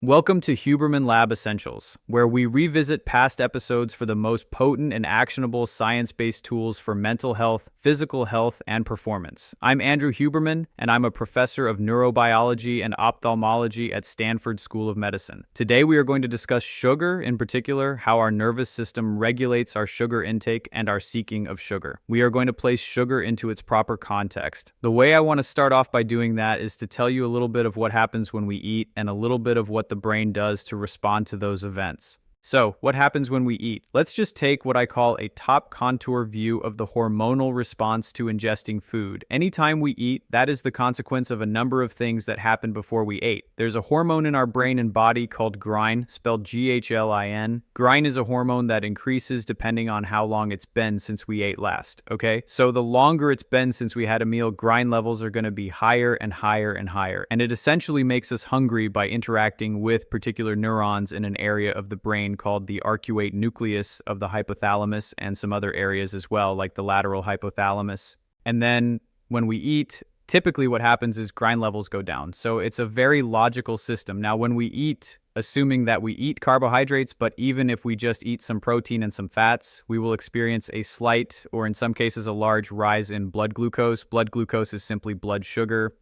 Welcome to Huberman Lab Essentials, where we revisit past episodes for the most potent and actionable science-based tools for mental health, physical health, and performance. I'm Andrew Huberman, and I'm a professor of neurobiology and ophthalmology at Stanford School of Medicine. Today we are going to discuss sugar, in particular, how our nervous system regulates our sugar intake and our seeking of sugar. We are going to place sugar into its proper context. The way I want to start off by doing that is to tell you a little bit of what happens when we eat and a little bit of what the brain does to respond to those events. So, what happens when we eat? Let's just take what I call a top contour view of the hormonal response to ingesting food. Anytime we eat, that is the consequence of a number of things that happened before we ate. There's a hormone in our brain and body called ghrelin, spelled Ghrelin. Ghrelin is a hormone that increases depending on how long it's been since we ate last, okay? So the longer it's been since we had a meal, ghrelin levels are going to be higher and higher and higher. And it essentially makes us hungry by interacting with particular neurons in an area of the brain called the arcuate nucleus of the hypothalamus and some other areas as well, like the lateral hypothalamus. And then when we eat, typically what happens is ghrelin levels go down. So it's a very logical system. Now, when we eat, assuming that we eat carbohydrates, but even if we just eat some protein and some fats, we will experience a slight, or in some cases, a large rise in blood glucose. Blood glucose is simply blood sugar.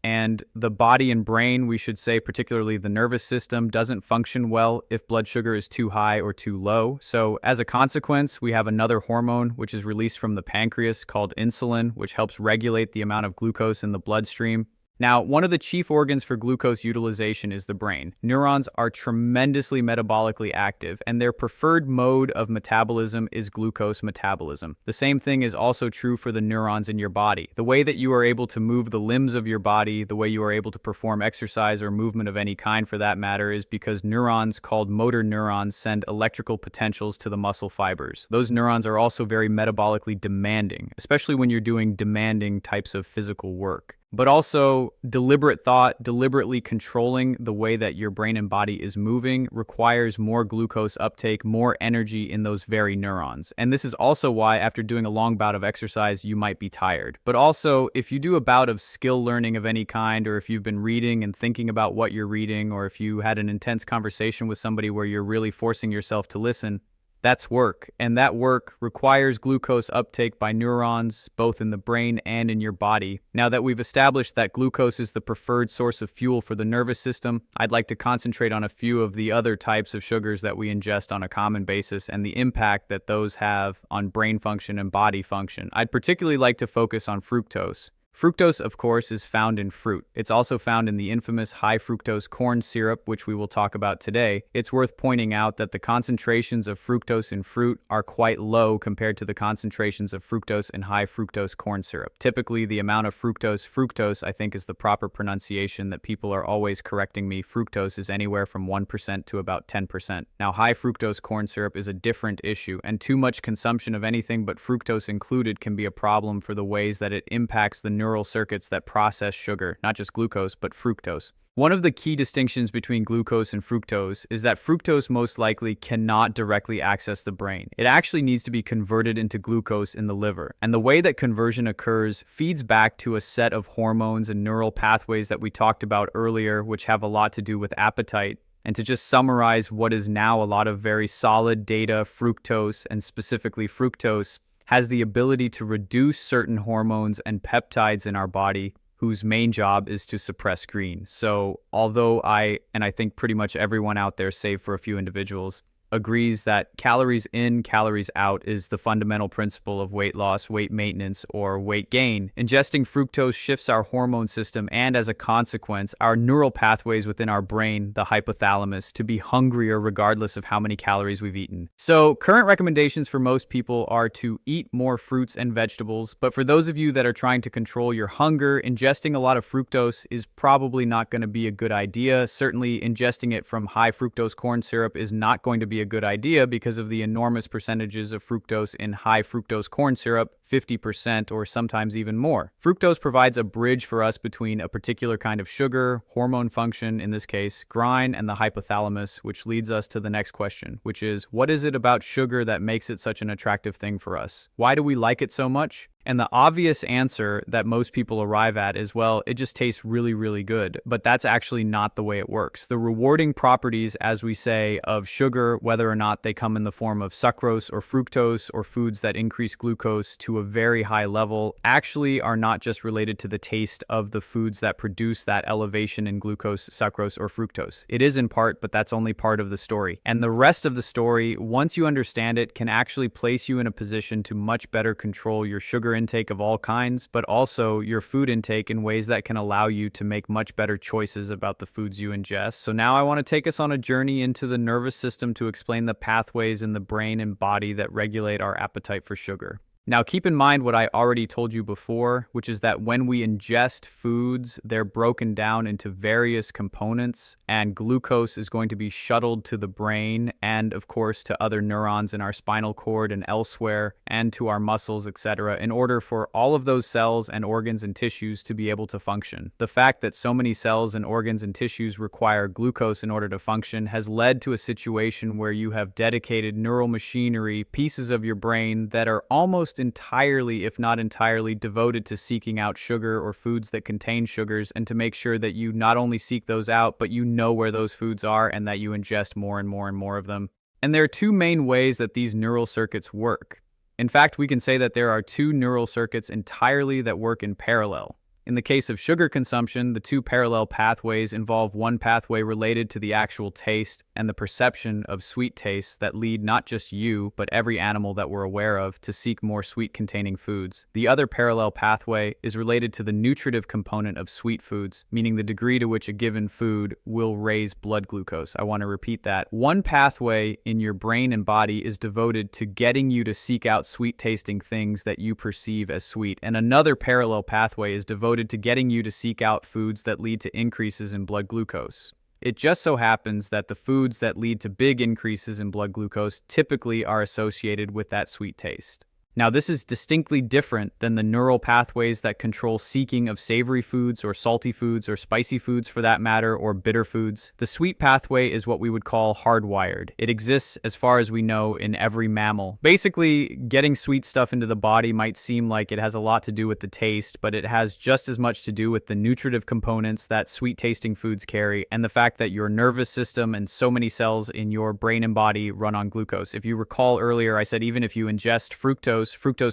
And the body and brain, we should say, particularly the nervous system, doesn't function well if blood sugar is too high or too low. So as a consequence, we have another hormone which is released from the pancreas called insulin, which helps regulate the amount of glucose in the bloodstream. Now, one of the chief organs for glucose utilization is the brain. Neurons are tremendously metabolically active, and their preferred mode of metabolism is glucose metabolism. The same thing is also true for the neurons in your body. The way that you are able to move the limbs of your body, the way you are able to perform exercise or movement of any kind for that matter, is because neurons called motor neurons send electrical potentials to the muscle fibers. Those neurons are also very metabolically demanding, especially when you're doing demanding types of physical work. But also, deliberate thought, deliberately controlling the way that your brain and body is moving requires more glucose uptake, more energy in those very neurons. And this is also why, after doing a long bout of exercise, you might be tired. But also, if you do a bout of skill learning of any kind, or if you've been reading and thinking about what you're reading, or if you had an intense conversation with somebody where you're really forcing yourself to listen, that's work, and that work requires glucose uptake by neurons, both in the brain and in your body. Now that we've established that glucose is the preferred source of fuel for the nervous system, I'd like to concentrate on a few of the other types of sugars that we ingest on a common basis and the impact that those have on brain function and body function. I'd particularly like to focus on fructose. Fructose, of course, is found in fruit. It's also found in the infamous high fructose corn syrup, which we will talk about today. It's worth pointing out that the concentrations of fructose in fruit are quite low compared to the concentrations of fructose in high fructose corn syrup. Typically, the amount of fructose, I think is the proper pronunciation that people are always correcting me. Fructose is anywhere from 1% to about 10%. Now, high fructose corn syrup is a different issue, and too much consumption of anything but fructose included can be a problem for the ways that it impacts the neural circuits that process sugar, not just glucose, but fructose. One of the key distinctions between glucose and fructose is that fructose most likely cannot directly access the brain. It actually needs to be converted into glucose in the liver. And the way that conversion occurs feeds back to a set of hormones and neural pathways that we talked about earlier, which have a lot to do with appetite. And to just summarize what is now a lot of very solid data, fructose, and specifically fructose, has the ability to reduce certain hormones and peptides in our body whose main job is to suppress green. So although I think pretty much everyone out there, save for a few individuals, agrees that calories in, calories out is the fundamental principle of weight loss, weight maintenance, or weight gain. Ingesting fructose shifts our hormone system and, as a consequence, our neural pathways within our brain, the hypothalamus, to be hungrier regardless of how many calories we've eaten. So current recommendations for most people are to eat more fruits and vegetables, but for those of you that are trying to control your hunger, ingesting a lot of fructose is probably not going to be a good idea. Certainly, ingesting it from high fructose corn syrup is not going to be a good idea because of the enormous percentages of fructose in high fructose corn syrup. 50%, or sometimes even more. Fructose provides a bridge for us between a particular kind of sugar, hormone function, in this case, grind, and the hypothalamus, which leads us to the next question, which is, what is it about sugar that makes it such an attractive thing for us? Why do we like it so much? And the obvious answer that most people arrive at is, well, it just tastes really, really good. But that's actually not the way it works. The rewarding properties, as we say, of sugar, whether or not they come in the form of sucrose or fructose or foods that increase glucose to a very high level, actually are not just related to the taste of the foods that produce that elevation in glucose, sucrose, or fructose. It is in part, but that's only part of the story. And the rest of the story, once you understand it, can actually place you in a position to much better control your sugar intake of all kinds, but also your food intake in ways that can allow you to make much better choices about the foods you ingest. So now I want to take us on a journey into the nervous system to explain the pathways in the brain and body that regulate our appetite for sugar. Now, keep in mind what I already told you before, which is that when we ingest foods, they're broken down into various components, and glucose is going to be shuttled to the brain and, of course, to other neurons in our spinal cord and elsewhere, and to our muscles, etc., in order for all of those cells and organs and tissues to be able to function. The fact that so many cells and organs and tissues require glucose in order to function has led to a situation where you have dedicated neural machinery, pieces of your brain that are almost entirely, if not entirely, devoted to seeking out sugar or foods that contain sugars, and to make sure that you not only seek those out, but you know where those foods are and that you ingest more and more and more of them. And there are two main ways that these neural circuits work. In fact, we can say that there are two neural circuits entirely that work in parallel. In the case of sugar consumption, the two parallel pathways involve one pathway related to the actual taste and the perception of sweet tastes that lead not just you, but every animal that we're aware of to seek more sweet-containing foods. The other parallel pathway is related to the nutritive component of sweet foods, meaning the degree to which a given food will raise blood glucose. I want to repeat that. One pathway in your brain and body is devoted to getting you to seek out sweet-tasting things that you perceive as sweet, and another parallel pathway is devoted to getting you to seek out foods that lead to increases in blood glucose. It just so happens that the foods that lead to big increases in blood glucose typically are associated with that sweet taste. Now, this is distinctly different than the neural pathways that control seeking of savory foods or salty foods or spicy foods for that matter, or bitter foods. The sweet pathway is what we would call hardwired. It exists, as far as we know, in every mammal. Basically, getting sweet stuff into the body might seem like it has a lot to do with the taste, but it has just as much to do with the nutritive components that sweet-tasting foods carry, and the fact that your nervous system and so many cells in your brain and body run on glucose. If you recall earlier, I said even if you ingest fructose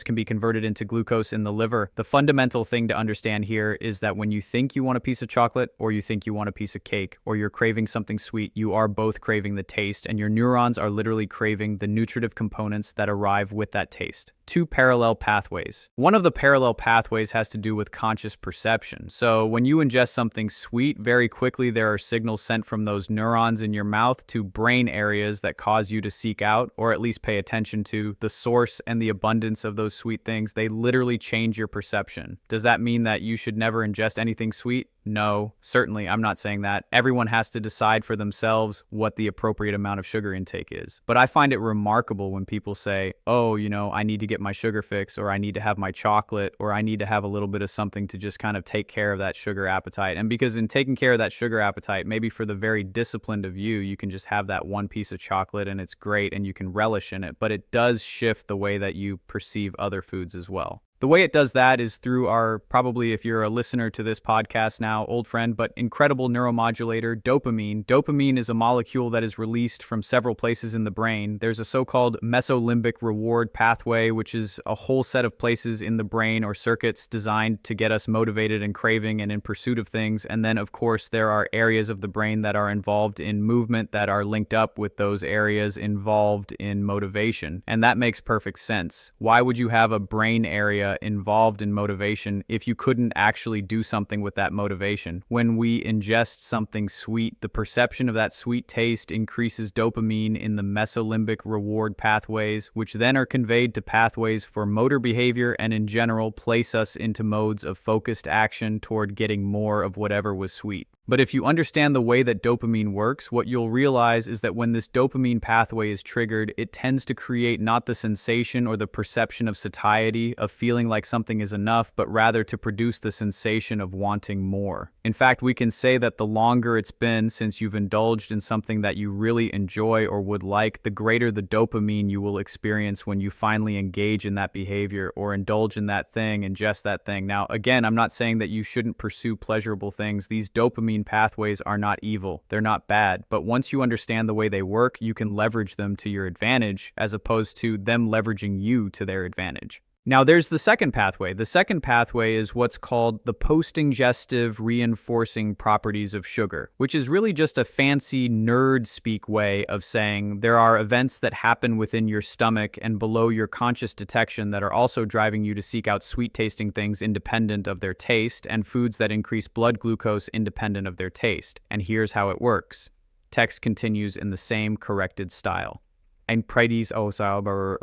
can be converted into glucose in the liver. The fundamental thing to understand here is that when you think you want a piece of chocolate, or you think you want a piece of cake, or you're craving something sweet, you are both craving the taste, and your neurons are literally craving the nutritive components that arrive with that taste. Two parallel pathways. One of the parallel pathways has to do with conscious perception. So when you ingest something sweet, very quickly there are signals sent from those neurons in your mouth to brain areas that cause you to seek out, or at least pay attention to, the source and the abundance of those sweet things. They literally change your perception. Does that mean that you should never ingest anything sweet? No, certainly I'm not saying that. Everyone has to decide for themselves what the appropriate amount of sugar intake is. But I find it remarkable when people say, oh, I need to get my sugar fix, or I need to have my chocolate, or I need to have a little bit of something to just kind of take care of that sugar appetite. And because in taking care of that sugar appetite, maybe for the very disciplined of you can just have that one piece of chocolate and it's great and you can relish in it, but it does shift the way that you perceive other foods as well. The way it does that is through our, probably if you're a listener to this podcast now, old friend, but incredible neuromodulator, dopamine. Dopamine is a molecule that is released from several places in the brain. There's a so-called mesolimbic reward pathway, which is a whole set of places in the brain or circuits designed to get us motivated and craving and in pursuit of things. And then, of course, there are areas of the brain that are involved in movement that are linked up with those areas involved in motivation. And that makes perfect sense. Why would you have a brain area involved in motivation if you couldn't actually do something with that motivation? When we ingest something sweet, the perception of that sweet taste increases dopamine in the mesolimbic reward pathways, which then are conveyed to pathways for motor behavior and in general place us into modes of focused action toward getting more of whatever was sweet. But if you understand the way that dopamine works, what you'll realize is that when this dopamine pathway is triggered, it tends to create not the sensation or the perception of satiety, of feeling like something is enough, but rather to produce the sensation of wanting more. In fact, we can say that the longer it's been since you've indulged in something that you really enjoy or would like, the greater the dopamine you will experience when you finally engage in that behavior or indulge in that thing, ingest that thing. Now, again, I'm not saying that you shouldn't pursue pleasurable things. These dopamine pathways are not evil. They're not bad. But once you understand the way they work, you can leverage them to your advantage as opposed to them leveraging you to their advantage. Now, there's the second pathway. The second pathway is what's called the post-ingestive reinforcing properties of sugar, which is really just a fancy nerd speak way of saying there are events that happen within your stomach and below your conscious detection that are also driving you to seek out sweet-tasting things independent of their taste and foods that increase blood glucose independent of their taste. And here's how it works. Text continues in the same corrected style. Ein Preidies Ausauber